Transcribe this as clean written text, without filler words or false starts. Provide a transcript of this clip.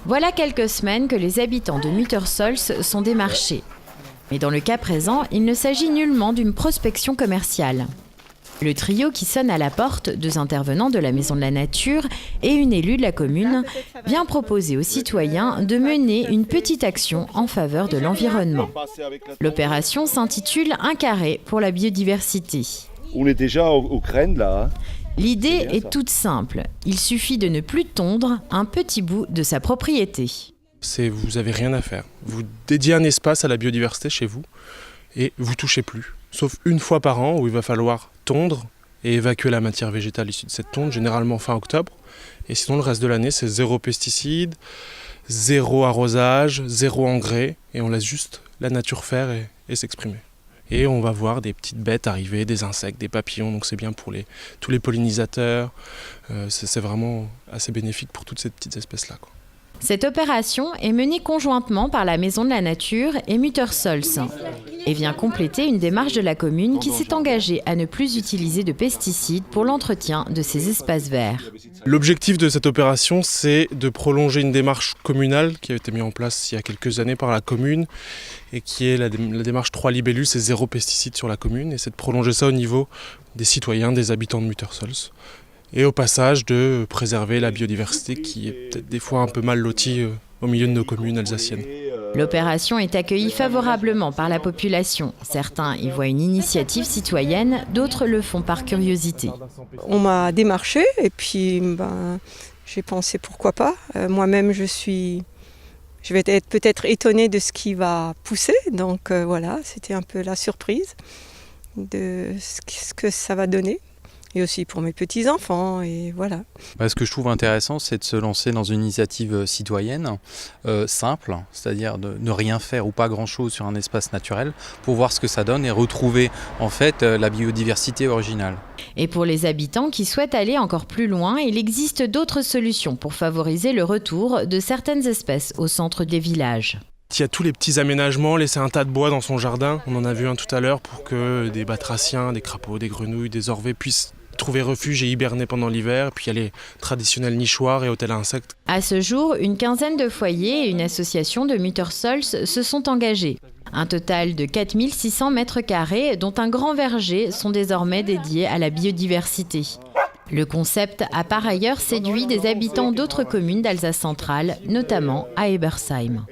Voilà quelques semaines que les habitants de Muttersols sont démarchés. Mais dans le cas présent, il ne s'agit nullement d'une prospection commerciale. Le trio qui sonne à la porte, 2 intervenants de la Maison de la Nature et une élue de la commune, vient proposer aux citoyens de mener une petite action en faveur de l'environnement. L'opération s'intitule « Un carré pour la biodiversité ». On est déjà aux graines là. L'idée est toute simple. Il suffit de ne plus tondre un petit bout de sa propriété. Vous n'avez rien à faire. Vous dédiez un espace à la biodiversité chez vous et vous touchez plus. Sauf une fois par an où il va falloir tondre et évacuer la matière végétale issue de cette tonte, généralement fin octobre. Et sinon le reste de l'année c'est 0 pesticides, 0 arrosage, 0 engrais et on laisse juste la nature faire et s'exprimer. Et on va voir des petites bêtes arriver, des insectes, des papillons, donc c'est bien pour tous les pollinisateurs. C'est vraiment assez bénéfique pour toutes ces petites espèces-là, quoi. Cette opération est menée conjointement par la Maison de la Nature et Muttersols et vient compléter une démarche de la commune qui s'est engagée à ne plus utiliser de pesticides pour l'entretien de ces espaces verts. L'objectif de cette opération, c'est de prolonger une démarche communale qui a été mise en place il y a quelques années par la commune et qui est la démarche 3 libellus, c'est 0 pesticides sur la commune, et c'est de prolonger ça au niveau des citoyens, des habitants de Muttersols. Et au passage de préserver la biodiversité qui est peut-être des fois un peu mal lotie au milieu de nos communes alsaciennes. L'opération est accueillie favorablement par la population. Certains y voient une initiative citoyenne, d'autres le font par curiosité. On m'a démarché et puis j'ai pensé pourquoi pas. Moi-même je vais être peut-être étonnée de ce qui va pousser. Donc voilà, c'était un peu la surprise de ce que ça va donner. Et aussi pour mes petits-enfants, et voilà. Ce que je trouve intéressant, c'est de se lancer dans une initiative citoyenne simple, c'est-à-dire de ne rien faire ou pas grand-chose sur un espace naturel pour voir ce que ça donne et retrouver en fait la biodiversité originale. Et pour les habitants qui souhaitent aller encore plus loin, il existe d'autres solutions pour favoriser le retour de certaines espèces au centre des villages. Il y a tous les petits aménagements, laisser un tas de bois dans son jardin, on en a vu un tout à l'heure, pour que des batraciens, des crapauds, des grenouilles, des orvets puissent trouver refuge et hiberner pendant l'hiver. Puis il y a les traditionnels nichoirs et hôtels à insectes. À ce jour, une quinzaine de foyers et une association de Muttersols se sont engagés. Un total de 4600 mètres carrés, dont un grand verger, sont désormais dédiés à la biodiversité. Le concept a par ailleurs séduit des habitants d'autres communes d'Alsace centrale, notamment à Ebersheim.